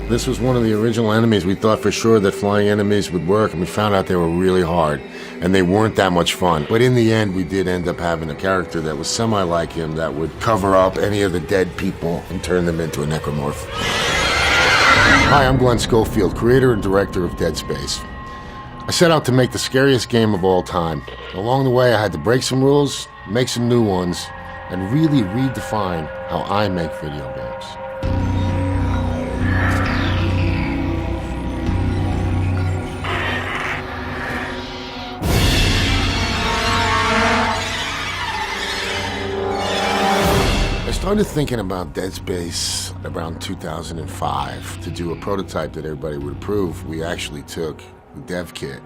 This was one of the original enemies. We thought for sure that flying enemies would work, and we found out they were really hard, and they weren't that much fun. But in the end, we did end up having a character that was semi-like him that would cover up any of the dead people and turn them into a necromorph. Hi, I'm Glenn Schofield, creator and director of Dead Space. I set out to make the scariest game of all time. Along the way, I had to break some rules, make some new ones, and really redefine how I make video games. I started thinking about Dead Space around 2005 to do a prototype that everybody would approve. We actually took the dev kit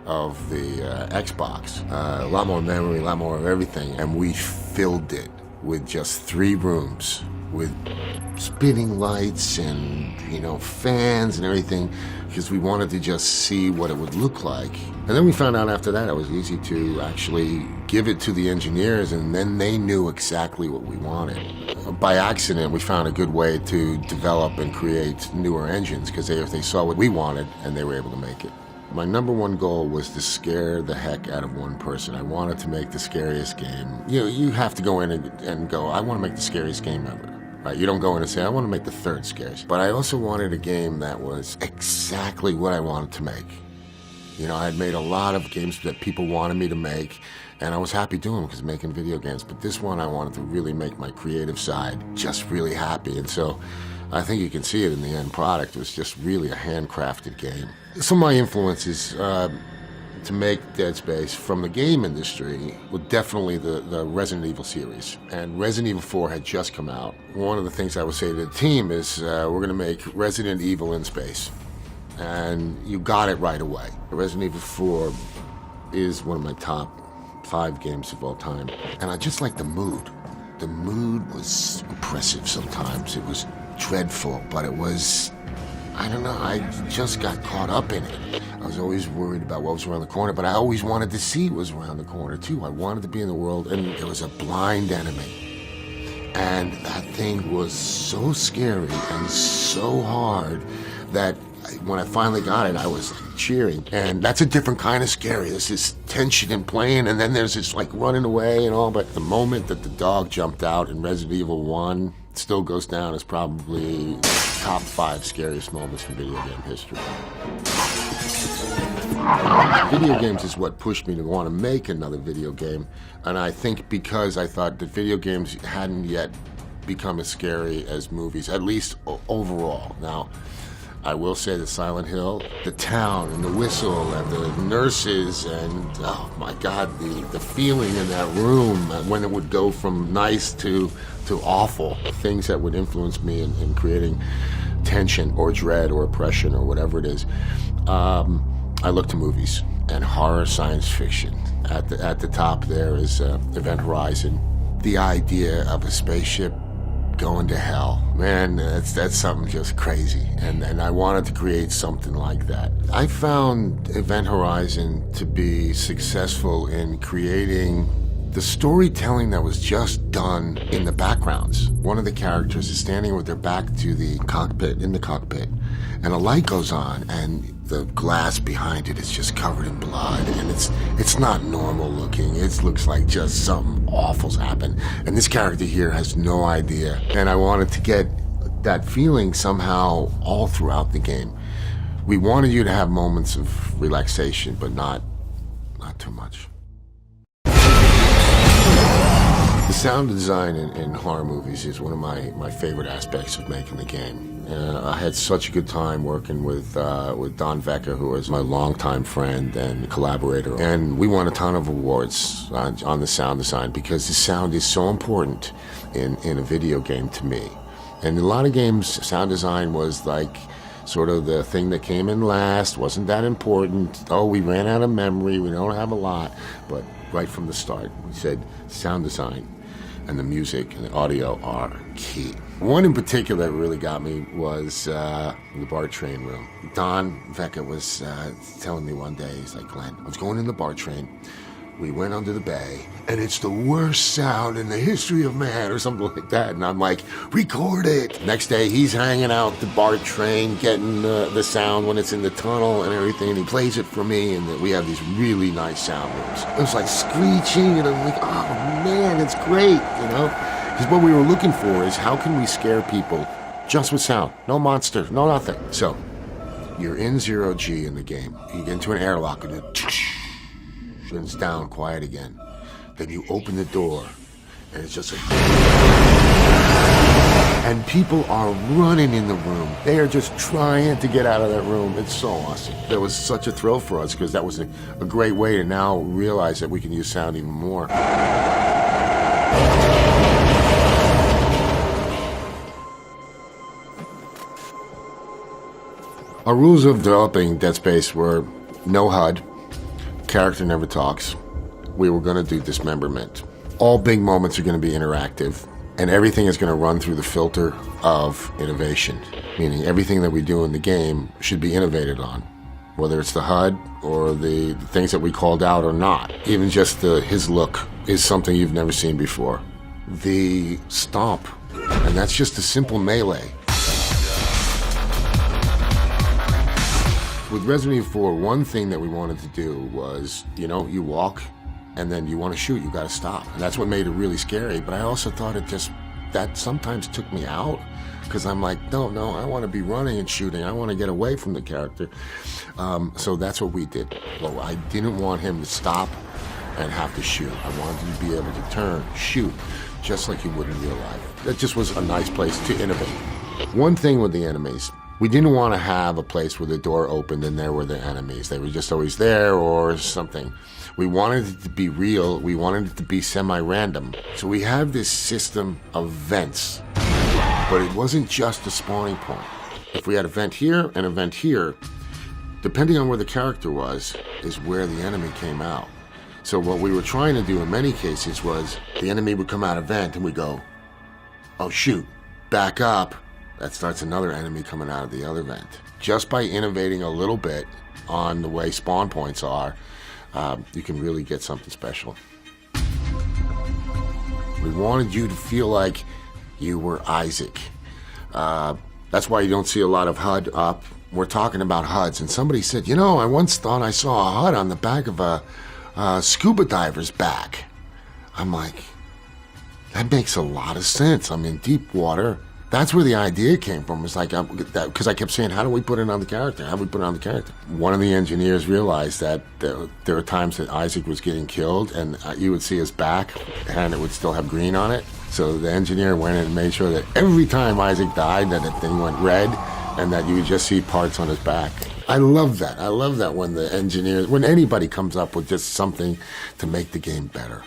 of the Xbox, a lot more memory, a lot more of everything, and we filled it with just 3 rooms with spinning lights and, fans and everything, because we wanted to just see what it would look like. And then we found out after that it was easy to actually give it to the engineers, and then they knew exactly what we wanted. By accident, we found a good way to develop and create newer engines, because they saw what we wanted and they were able to make it. My number one goal was to scare the heck out of one person. I wanted to make the scariest game. You have to go in and go, I want to make the scariest game ever. Right? You don't go in and say, I want to make the 3rd scariest. But I also wanted a game that was exactly what I wanted to make. I had made a lot of games that people wanted me to make, and I was happy doing them because making video games. But this one, I wanted to really make my creative side just really happy. And so I think you can see it in the end product. It was just really a handcrafted game. Some of my influences to make Dead Space from the game industry were definitely the Resident Evil series. And Resident Evil 4 had just come out. One of the things I would say to the team is we're going to make Resident Evil in space. And you got it right away. Resident Evil 4 is one of my top 5 games of all time. And I just like the mood. The mood was oppressive sometimes. It was dreadful, but it was, I don't know, I just got caught up in it. I was always worried about what was around the corner, but I always wanted to see what was around the corner too. I wanted to be in the world, and it was a blind enemy. And that thing was so scary and so hard that when I finally got it, I was cheering. And that's a different kind of scary. There's this tension and playing, and then there's this running away and all. But the moment that the dog jumped out in Resident Evil 1 still goes down as probably top 5 scariest moments in video game history. Video games is what pushed me to want to make another video game. And I think because I thought that video games hadn't yet become as scary as movies, at least overall. Now, I will say that Silent Hill, the town and the whistle and the nurses and, oh my God, the feeling in that room when it would go from nice to awful, things that would influence me in creating tension or dread or oppression or whatever it is. I look to movies and horror science fiction. At the top there is Event Horizon. The idea of a spaceship going to hell. Man, that's something just crazy. And I wanted to create something like that. I found Event Horizon to be successful in creating the storytelling that was just done in the backgrounds. One of the characters is standing with their back to the cockpit, and a light goes on, and the glass behind it is just covered in blood, and it's not normal looking. It looks like just something awful's happened. And this character here has no idea. And I wanted to get that feeling somehow all throughout the game. We wanted you to have moments of relaxation, but not too much. The sound design in horror movies is one of my favorite aspects of making the game. I had such a good time working with Don Vecca, who is my longtime friend and collaborator. And we won a ton of awards on the sound design because the sound is so important in a video game to me. And in a lot of games, sound design was like sort of the thing that came in last, wasn't that important. Oh, we ran out of memory, we don't have a lot. But right from the start, we said sound design and the music and the audio are key. One in particular that really got me was the bar train room. Don Vecca was telling me one day, he's like, Glenn, I was going in the bar train We went under the bay, and it's the worst sound in the history of man, or something like that. And I'm like, record it. Next day, he's hanging out the BART train, getting the sound when it's in the tunnel and everything, and he plays it for me, and we have these really nice sound rooms. It was like screeching, and I'm like, oh man, it's great, you know? Because what we were looking for is how can we scare people just with sound? No monster, no nothing. So, you're in 0G in the game. You get into an airlock, and it's down, quiet again. Then you open the door, and it's just like... And people are running in the room. They are just trying to get out of that room. It's so awesome. It was such a thrill for us, because that was a great way to now realize that we can use sound even more. Our rules of developing Dead Space were no HUD, character never talks. We were going to do dismemberment. All big moments are going to be interactive, and everything is going to run through the filter of innovation, meaning everything that we do in the game should be innovated on, whether it's the HUD or the things that we called out or not. Even just his look is something you've never seen before. The stomp, and that's just a simple melee. With Resident Evil 4, one thing that we wanted to do was, you know, you walk and then you want to shoot, you got to stop. And that's what made it really scary. But I also thought that sometimes took me out, because I'm like, no, I want to be running and shooting. I want to get away from the character. So that's what we did. Well, I didn't want him to stop and have to shoot. I wanted him to be able to turn, shoot, just like you would in real life. That just was a nice place to innovate. One thing with the enemies, we didn't want to have a place where the door opened and there were the enemies. They were just always there or something. We wanted it to be real. We wanted it to be semi-random. So we have this system of vents, but it wasn't just a spawning point. If we had a vent here and a vent here, depending on where the character was, is where the enemy came out. So what we were trying to do in many cases was the enemy would come out of vent and we'd go, oh shoot, back up. That starts another enemy coming out of the other vent. Just by innovating a little bit on the way spawn points are, you can really get something special. We wanted you to feel like you were Isaac. That's why you don't see a lot of HUD up. We're talking about HUDs, and somebody said, you know, I once thought I saw a HUD on the back of a scuba diver's back. I'm like, that makes a lot of sense. I'm in deep water. That's where the idea came from. It's like, because I kept saying, how do we put it on the character? How do we put it on the character? One of the engineers realized that there were times that Isaac was getting killed and you would see his back and it would still have green on it. So the engineer went in and made sure that every time Isaac died, that the thing went red and that you would just see parts on his back. I love that. I love that when the engineers, when anybody comes up with just something to make the game better.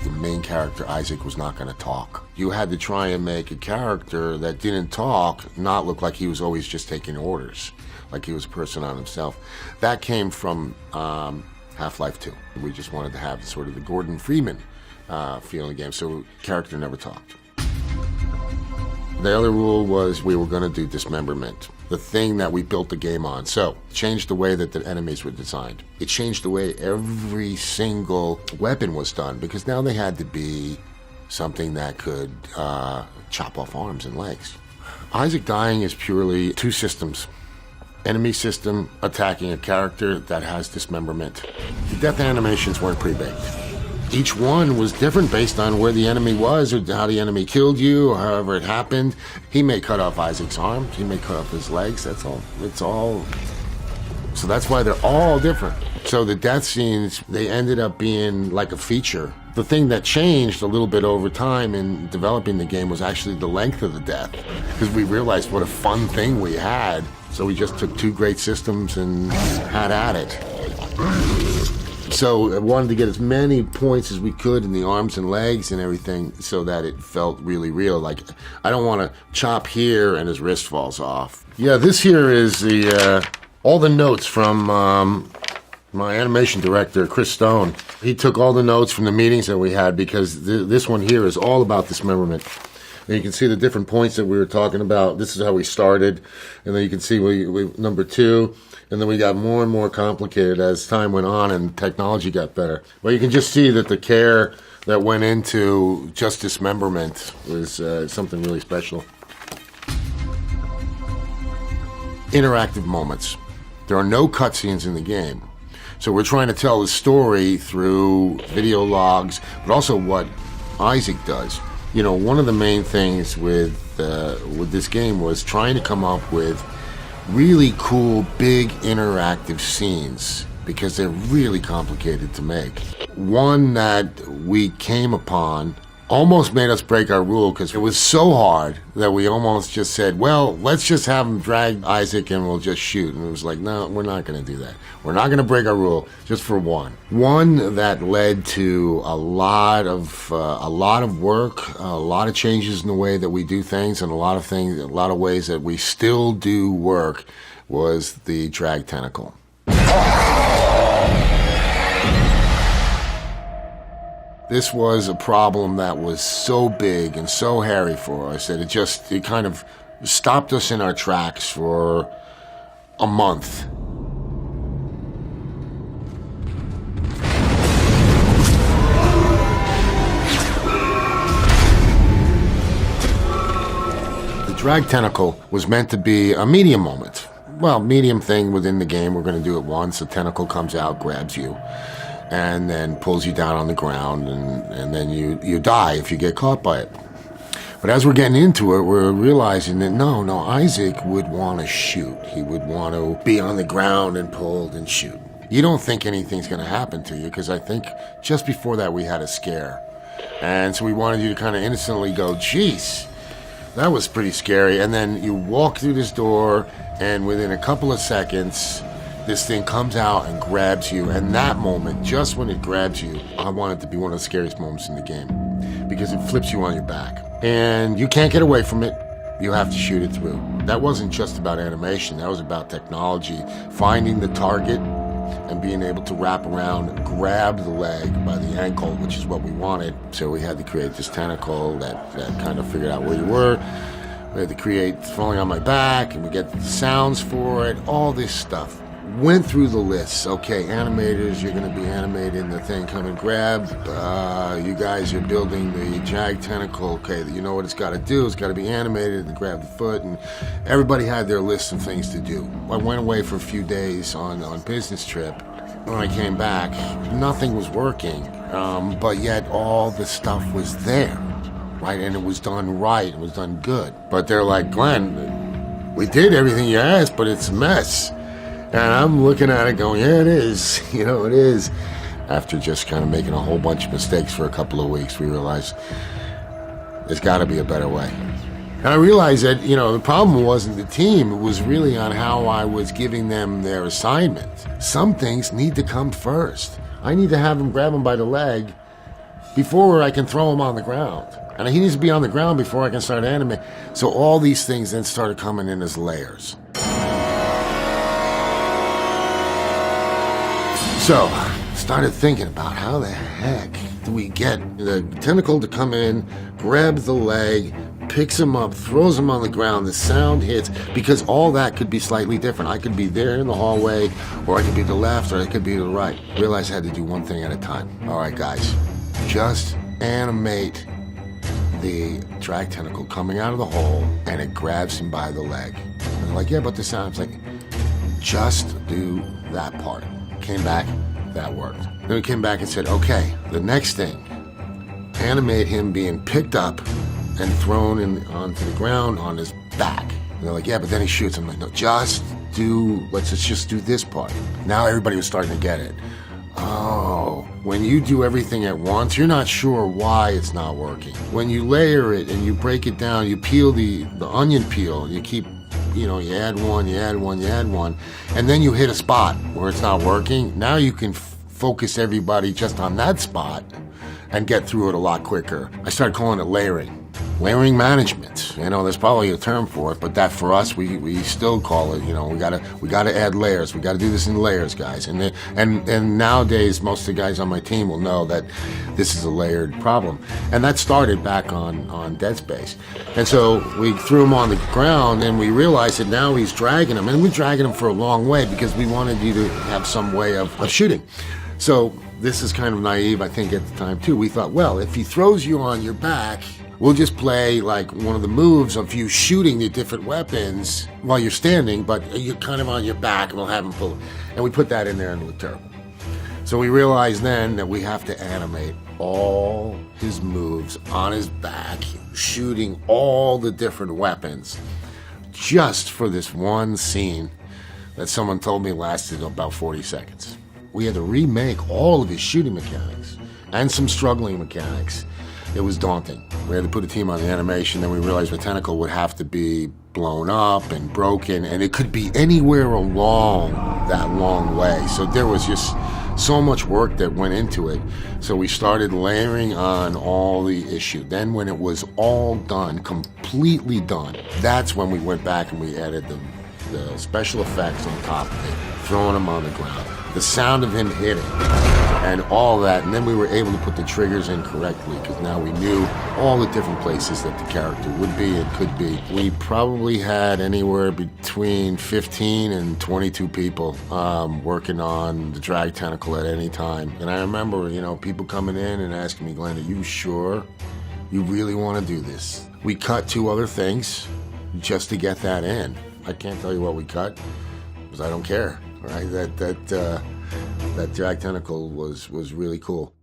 The main character, Isaac, was not going to talk. You had to try and make a character that didn't talk not look like he was always just taking orders, like he was a person on himself. That came from Half-Life 2. We just wanted to have sort of the Gordon Freeman feel in the game, so character never talked. The other rule was we were going to do dismemberment, the thing that we built the game on. So, it changed the way that the enemies were designed. It changed the way every single weapon was done, because now they had to be something that could chop off arms and legs. Isaac dying is purely two systems. Enemy system attacking a character that has dismemberment. The death animations weren't pre-baked. Each one was different based on where the enemy was or how the enemy killed you or however it happened. He may cut off Isaac's arms, he may cut off his legs, that's all. It's all... So that's why they're all different. So the death scenes, they ended up being like a feature. The thing that changed a little bit over time in developing the game was actually the length of the death, because we realized what a fun thing we had. So we just took two great systems and had at it. So I wanted to get as many points as we could in the arms and legs and everything so that it felt really real. Like, I don't want to chop here and his wrist falls off. Yeah, this here is the all the notes from my animation director, Chris Stone. He took all the notes from the meetings that we had, because this one here is all about dismemberment. And you can see the different points that we were talking about. This is how we started. And then you can see we number 2. And then we got more and more complicated as time went on and technology got better. But you can just see that the care that went into just dismemberment was something really special. Interactive moments. There are no cutscenes in the game. So we're trying to tell the story through video logs, but also what Isaac does. You know, one of the main things with this game was trying to come up with really cool, big, interactive scenes because they're really complicated to make. One that we came upon almost made us break our rule because it was so hard that we almost just said, well, let's just have him drag Isaac and we'll just shoot. And it was like, no, we're not going to do that. We're not going to break our rule just for one. One that led to a lot of work, a lot of changes in the way that we do things, and a lot of ways that we still do work was the drag tentacle. This was a problem that was so big and so hairy for us that it kind of stopped us in our tracks for a month. The drag tentacle was meant to be a medium moment. Well, medium thing within the game. We're going to do it once. The tentacle comes out, grabs you, and then pulls you down on the ground, and then you die if you get caught by it. But as we're getting into it, we're realizing that no, Isaac would want to shoot. He would want to be on the ground and pulled and shoot. You don't think anything's going to happen to you, because I think just before that we had a scare. And so we wanted you to kind of instantly go, geez, that was pretty scary. And then you walk through this door, and within a couple of seconds, this thing comes out and grabs you. And that moment, just when it grabs you, I want it to be one of the scariest moments in the game, because it flips you on your back. And you can't get away from it. You have to shoot it through. That wasn't just about animation. That was about technology, finding the target and being able to wrap around, grab the leg by the ankle, which is what we wanted. So we had to create this tentacle that kind of figured out where you were. We had to create falling on my back, and we get the sounds for it, all this stuff. Went through the lists. Okay, animators, you're going to be animating the thing, come and grab. You guys are building the jag tentacle. Okay, you know what it's got to do. It's got to be animated and grab the foot. And everybody had their list of things to do. I went away for a few days on business trip. When I came back, nothing was working. But yet all the stuff was there, right? And it was done right. It was done good. But they're like, Glenn, we did everything you asked, but it's a mess. And I'm looking at it going, yeah, it is. You know, it is. After just kind of making a whole bunch of mistakes for a couple of weeks, we realized there's got to be a better way. And I realized that, you know, the problem wasn't the team. It was really on how I was giving them their assignment. Some things need to come first. I need to have them grab him by the leg before I can throw him on the ground. And he needs to be on the ground before I can start animating. So all these things then started coming in as layers. So, started thinking about how the heck do we get the tentacle to come in, grab the leg, picks him up, throws him on the ground, the sound hits, because all that could be slightly different. I could be there in the hallway, or I could be to the left, or I could be to the right. Realized I had to do one thing at a time. All right, guys, just animate the drag tentacle coming out of the hole, and it grabs him by the leg. And they're like, yeah, but the sound's like, just do that part. Came back, that worked. Then we came back and said, okay, the next thing, animate him being picked up and thrown onto the ground on his back. And they're like, yeah, but then he shoots. I'm like, no, let's just do this part. Now everybody was starting to get it. Oh, when you do everything at once, you're not sure why it's not working. When you layer it and you break it down, you peel the onion peel, and you keep, you add one, and then you hit a spot where it's not working. Now you can focus everybody just on that spot and get through it a lot quicker. I started calling it layering. layering management. You know, there's probably a term for it, but that for us, we still call it, you know, we gotta add layers. We gotta do this in layers, guys. And nowadays, most of the guys on my team will know that this is a layered problem. And that started back on Dead Space. And so we threw him on the ground, and we realized that now he's dragging him, and we're dragging him for a long way because we wanted you to have some way of shooting. So this is kind of naive, I think, at the time too. We thought, well, if he throws you on your back, we'll just play like one of the moves of you shooting the different weapons while you're standing, but you're kind of on your back, and we'll have him pull it. And we put that in there, and it looked terrible. So we realized then that we have to animate all his moves on his back, shooting all the different weapons, just for this one scene that someone told me lasted about 40 seconds. We had to remake all of his shooting mechanics and some struggling mechanics. It was daunting. We had to put a team on the animation, then we realized the tentacle would have to be blown up and broken, and it could be anywhere along that long way. So there was just so much work that went into it. So we started layering on all the issue. Then when it was all done, completely done, that's when we went back and we added the special effects on top of it, throwing him on the ground, the sound of him hitting, and all that. And then we were able to put the triggers in correctly because now we knew all the different places that the character would be and could be. We probably had anywhere between 15 and 22 people working on the drag tentacle at any time. And I remember, you know, people coming in and asking me, Glenn, are you sure you really want to do this? We cut 2 other things just to get that in. I can't tell you what we cut because I don't care. Right? That drag tentacle was really cool.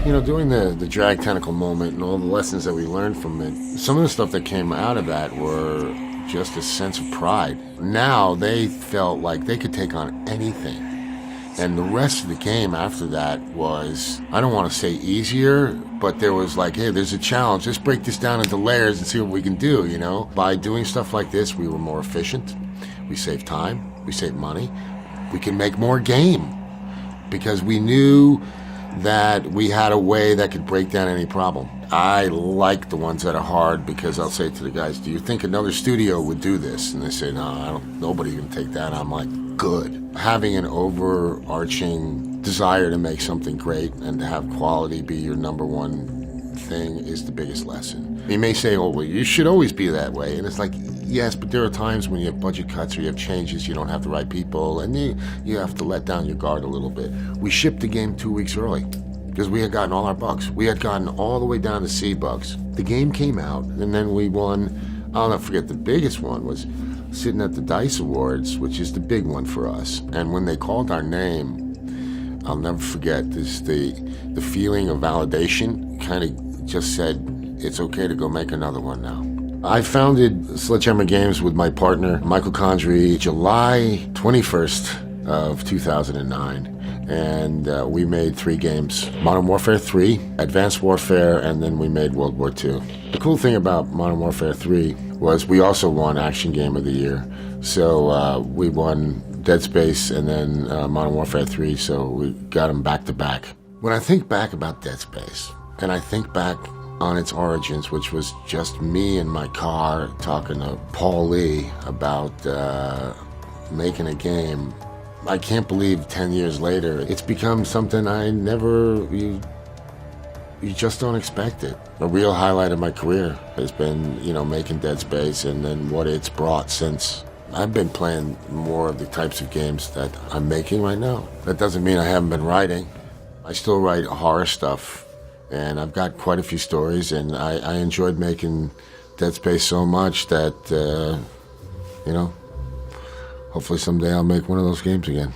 You know, doing the drag tentacle moment and all the lessons that we learned from it, some of the stuff that came out of that were just a sense of pride. Now they felt like they could take on anything. And the rest of the game after that was, I don't want to say easier, but there was like, hey, there's a challenge. Let's break this down into layers and see what we can do, you know? By doing stuff like this, we were more efficient. We saved time. We saved money. We can make more game because we knew that we had a way that could break down any problem. I like the ones that are hard because I'll say to the guys, do you think another studio would do this? And they say, no, nobody can take that. I'm like, good. Having an overarching desire to make something great and to have quality be your number one thing is the biggest lesson. You may say, oh, well, you should always be that way. And it's like, yes, but there are times when you have budget cuts or you have changes, you don't have the right people, and you have to let down your guard a little bit. We shipped the game 2 weeks early because we had gotten all our bugs. We had gotten all the way down to C bugs. The game came out, and then we won. I'll never forget, the biggest one was sitting at the DICE Awards, which is the big one for us. And when they called our name, I'll never forget this, the feeling of validation kind of just said, it's okay to go make another one now. I founded Sledgehammer Games with my partner, Michael Condrey, July 21st of 2009. And we made 3 games, Modern Warfare 3, Advanced Warfare, and then we made World War II. The cool thing about Modern Warfare 3 was we also won Action Game of the Year. So we won Dead Space and then Modern Warfare 3, so we got them back to back. When I think back about Dead Space, and I think back on its origins, which was just me in my car talking to Paul Lee about making a game, I can't believe 10 years later, it's become something you just don't expect it. A real highlight of my career has been, you know, making Dead Space and then what it's brought since. I've been playing more of the types of games that I'm making right now. That doesn't mean I haven't been writing. I still write horror stuff, and I've got quite a few stories, and I enjoyed making Dead Space so much that, you know, hopefully someday I'll make one of those games again.